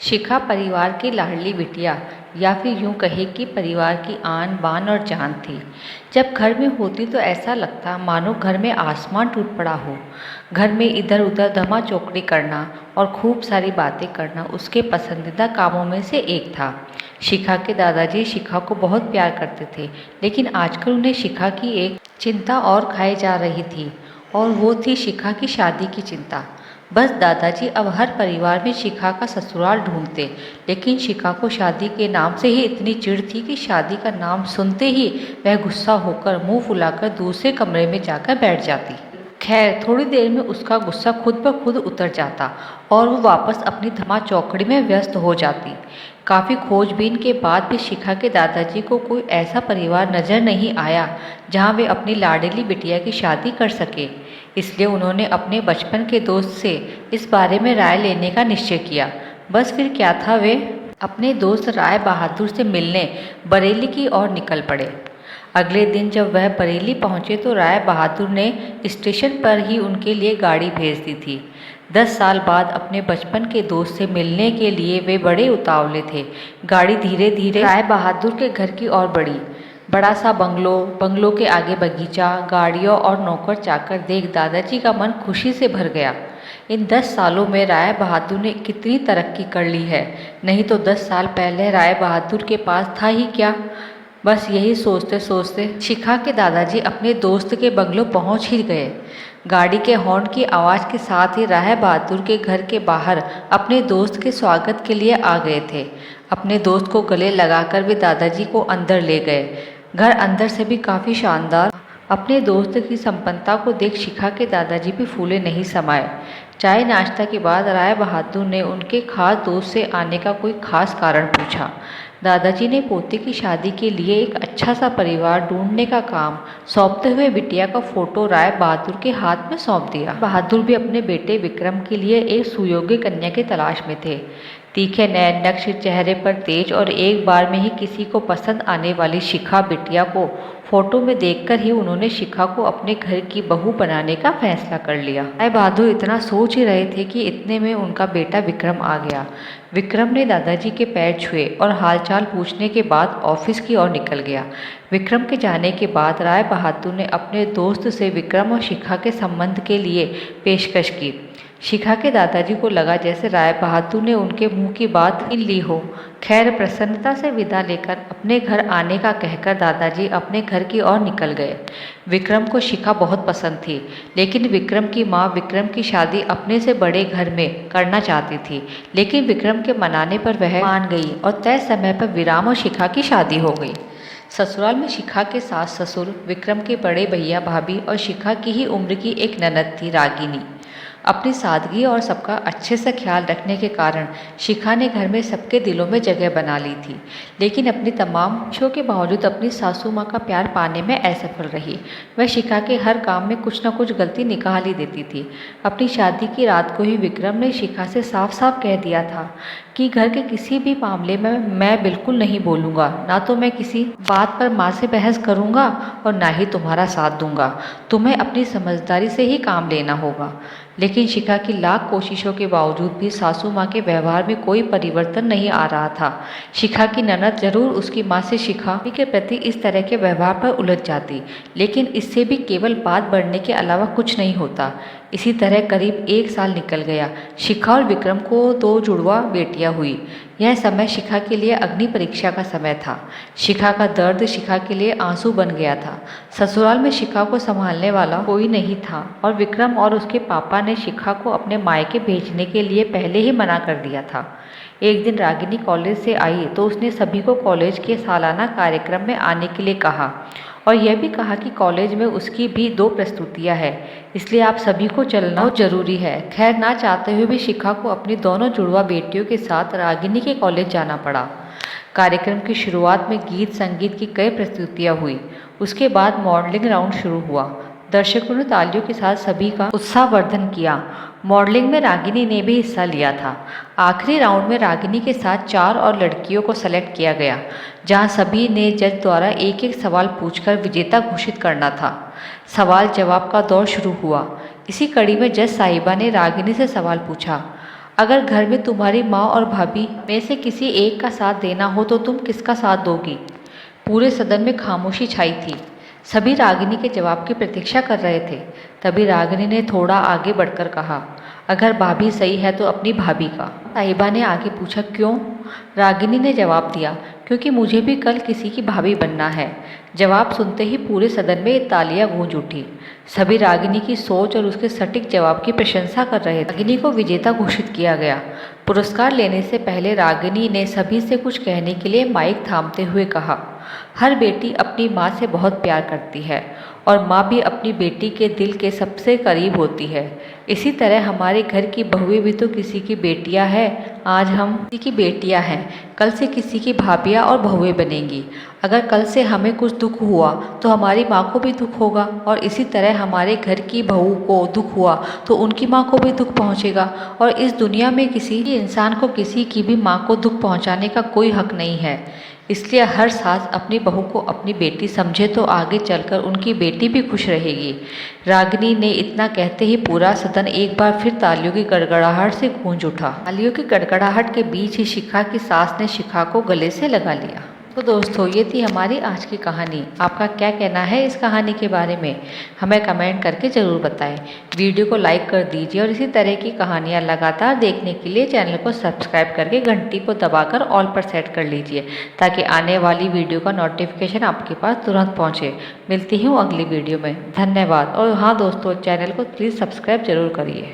शिखा परिवार की लाडली बिटिया या फिर यूं कहे कि परिवार की आन बान और जान थी। जब घर में होती तो ऐसा लगता मानो घर में आसमान टूट पड़ा हो। घर में इधर उधर धमा चौकड़ी करना और खूब सारी बातें करना उसके पसंदीदा कामों में से एक था। शिखा के दादाजी शिखा को बहुत प्यार करते थे, लेकिन आजकल उन्हें शिखा की एक चिंता और खाई जा रही थी, और वो थी शिखा की शादी की चिंता। बस दादाजी अब हर परिवार में शिखा का ससुराल ढूंढते, लेकिन शिखा को शादी के नाम से ही इतनी चिढ़ थी कि शादी का नाम सुनते ही वह गुस्सा होकर मुंह फुलाकर दूसरे कमरे में जाकर बैठ जाती। खैर, थोड़ी देर में उसका गुस्सा खुद ब खुद उतर जाता और वो वापस अपनी धमा चौकड़ी में व्यस्त हो जाती। काफ़ी खोजबीन के बाद भी शिखा के दादाजी को कोई ऐसा परिवार नज़र नहीं आया जहां वे अपनी लाडली बिटिया की शादी कर सके। इसलिए उन्होंने अपने बचपन के दोस्त से इस बारे में राय लेने का निश्चय किया। बस फिर क्या था, वे अपने दोस्त राय बहादुर से मिलने बरेली की ओर निकल पड़े। अगले दिन जब वह बरेली पहुंचे तो राय बहादुर ने स्टेशन पर ही उनके लिए गाड़ी भेज दी थी। 10 साल बाद अपने बचपन के दोस्त से मिलने के लिए वे बड़े उतावले थे। गाड़ी धीरे धीरे राय बहादुर के घर की ओर बढ़ी। बड़ा सा बंगलो, बंगलो के आगे बगीचा, गाड़ियों और नौकर चाकर देख दादाजी का मन खुशी से भर गया। इन 10 सालों में राय बहादुर ने कितनी तरक्की कर ली है, नहीं तो 10 साल पहले राय बहादुर के पास था ही क्या। बस यही सोचते सोचते शिखा के दादाजी अपने दोस्त के बंगलो पहुंच ही गए। गाड़ी के हॉर्न की आवाज़ के साथ ही राय बहादुर के घर के बाहर अपने दोस्त के स्वागत के लिए आ गए थे। अपने दोस्त को गले लगाकर वे दादाजी को अंदर ले गए। घर अंदर से भी काफ़ी शानदार। अपने दोस्त की संपन्नता को देख शिखा के दादाजी भी फूले नहीं समाये। चाय नाश्ता के बाद राय बहादुर ने उनके खास दोस्त से आने का कोई खास कारण पूछा। दादाजी ने पोते की शादी के लिए एक अच्छा सा परिवार ढूंढने का काम सौंपते हुए बिटिया का फोटो राय बहादुर के हाथ में सौंप दिया। बहादुर भी अपने बेटे विक्रम के लिए एक सुयोग्य कन्या की तलाश में थे। तीखे नैन नक्श चेहरे पर तेज और एक बार में ही किसी को पसंद आने वाली शिखा बिटिया को फोटो में देखकर ही उन्होंने शिखा को अपने घर की बहू बनाने का फैसला कर लिया। राय बहादुर इतना सोच ही रहे थे कि इतने में उनका बेटा विक्रम आ गया। विक्रम ने दादाजी के पैर छुए और हालचाल पूछने के बाद ऑफिस की ओर निकल गया। विक्रम के जाने के बाद राय बहादुर ने अपने दोस्त से विक्रम और शिखा के संबंध के लिए पेशकश की। शिखा के दादाजी को लगा जैसे राय बहादुर ने उनके मुंह की बात छीन ली हो। खैर, प्रसन्नता से विदा लेकर अपने घर आने का कहकर दादाजी अपने घर की ओर निकल गए। विक्रम को शिखा बहुत पसंद थी, लेकिन विक्रम की माँ विक्रम की शादी अपने से बड़े घर में करना चाहती थी। लेकिन विक्रम के मनाने पर वह मान गई और तय समय पर विराम और शिखा की शादी हो गई। ससुराल में शिखा के सास ससुर, विक्रम के बड़े भैया भाभी और शिखा की ही उम्र की एक ननद थी, रागिनी। अपनी सादगी और सबका अच्छे से ख्याल रखने के कारण शिखा ने घर में सबके दिलों में जगह बना ली थी, लेकिन अपनी तमाम कोशिशों के बावजूद अपनी सासू माँ का प्यार पाने में असफल रही। वह शिखा के हर काम में कुछ न कुछ गलती निकाल ही देती थी। अपनी शादी की रात को ही विक्रम ने शिखा से साफ साफ कह दिया था कि घर के किसी भी मामले में मैं बिल्कुल नहीं बोलूँगा, ना तो मैं किसी बात पर माँ से बहस करूँगा और ना ही तुम्हारा साथ दूंगा। तुम्हें अपनी समझदारी से ही काम लेना होगा। लेकिन शिखा की लाख कोशिशों के बावजूद भी सासू माँ के व्यवहार में कोई परिवर्तन नहीं आ रहा था। शिखा की ननद जरूर उसकी माँ से शिखा के प्रति इस तरह के व्यवहार पर उलझ जाती, लेकिन इससे भी केवल बात बढ़ने के अलावा कुछ नहीं होता। इसी तरह करीब 1 साल निकल गया। शिखा और विक्रम को 2 जुड़वा बेटियां हुई। यह समय शिखा के लिए अग्नि परीक्षा का समय था। शिखा का दर्द शिखा के लिए आंसू बन गया था। ससुराल में शिखा को संभालने वाला कोई नहीं था और विक्रम और उसके पापा ने शिखा को अपने मायके भेजने के लिए पहले ही मना कर दिया था। एक दिन रागिनी कॉलेज से आई तो उसने सभी को कॉलेज के सालाना कार्यक्रम में आने के लिए कहा और यह भी कहा कि कॉलेज में उसकी भी 2 प्रस्तुतियां हैं, इसलिए आप सभी को चलना बहुत जरूरी है। खैर, ना चाहते हुए भी शिखा को अपनी दोनों जुड़वा बेटियों के साथ रागिनी के कॉलेज जाना पड़ा। कार्यक्रम की शुरुआत में गीत संगीत की कई प्रस्तुतियां हुई। उसके बाद मॉडलिंग राउंड शुरू हुआ। दर्शकों ने तालियों के साथ सभी का उत्साहवर्धन किया। मॉडलिंग में रागिनी ने भी हिस्सा लिया था। आखिरी राउंड में रागिनी के साथ 4 और लड़कियों को सेलेक्ट किया गया, जहां सभी ने जज द्वारा एक एक सवाल पूछकर विजेता घोषित करना था। सवाल जवाब का दौर शुरू हुआ। इसी कड़ी में जज साहिबा ने रागिनी से सवाल पूछा, अगर घर में तुम्हारी माँ और भाभी में से किसी एक का साथ देना हो तो तुम किसका साथ दोगी? पूरे सदन में खामोशी छाई थी। सभी रागिनी के जवाब की प्रतीक्षा कर रहे थे। तभी रागिनी ने थोड़ा आगे बढ़कर कहा, अगर भाभी सही है तो अपनी भाभी का। साहिबा ने आगे पूछा, क्यों? रागिनी ने जवाब दिया, क्योंकि मुझे भी कल किसी की भाभी बनना है। जवाब सुनते ही पूरे सदन में तालियां गूंज उठी। सभी रागिनी की सोच और उसके सटीक जवाब की प्रशंसा कर रहे थे। रागिनी को विजेता घोषित किया गया। पुरस्कार लेने से पहले रागिनी ने सभी से कुछ कहने के लिए माइक थामते हुए कहा, हर बेटी अपनी माँ से बहुत प्यार करती है और माँ भी अपनी बेटी के दिल के सबसे करीब होती है। इसी तरह हमारे घर की बहुएं भी तो किसी की बेटियां हैं। आज हम किसी की बेटियां हैं, कल से किसी की भाभियां और बहुएं बनेंगी। अगर कल से हमें कुछ दुख हुआ तो हमारी माँ को भी दुख होगा और इसी तरह हमारे घर की बहू को दुख हुआ तो उनकी माँ को भी दुख पहुँचेगा। और इस दुनिया में किसी इंसान को किसी की भी माँ को दुख पहुँचाने का कोई हक नहीं है। इसलिए हर सास अपनी बहू को अपनी बेटी समझे तो आगे चलकर उनकी बेटी भी खुश रहेगी। रागिनी ने इतना कहते ही पूरा सदन एक बार फिर तालियों की गड़गड़ाहट से गूंज उठा। तालियों की गड़गड़ाहट के बीच ही शिखा की सास ने शिखा को गले से लगा लिया। तो दोस्तों, ये थी हमारी आज की कहानी। आपका क्या कहना है इस कहानी के बारे में, हमें कमेंट करके ज़रूर बताएं। वीडियो को लाइक कर दीजिए और इसी तरह की कहानियाँ लगातार देखने के लिए चैनल को सब्सक्राइब करके घंटी को दबाकर ऑल पर सेट कर लीजिए, ताकि आने वाली वीडियो का नोटिफिकेशन आपके पास तुरंत पहुँचे। मिलती हूँ अगली वीडियो में। धन्यवाद। और हाँ दोस्तों, चैनल को प्लीज़ सब्सक्राइब जरूर करिए।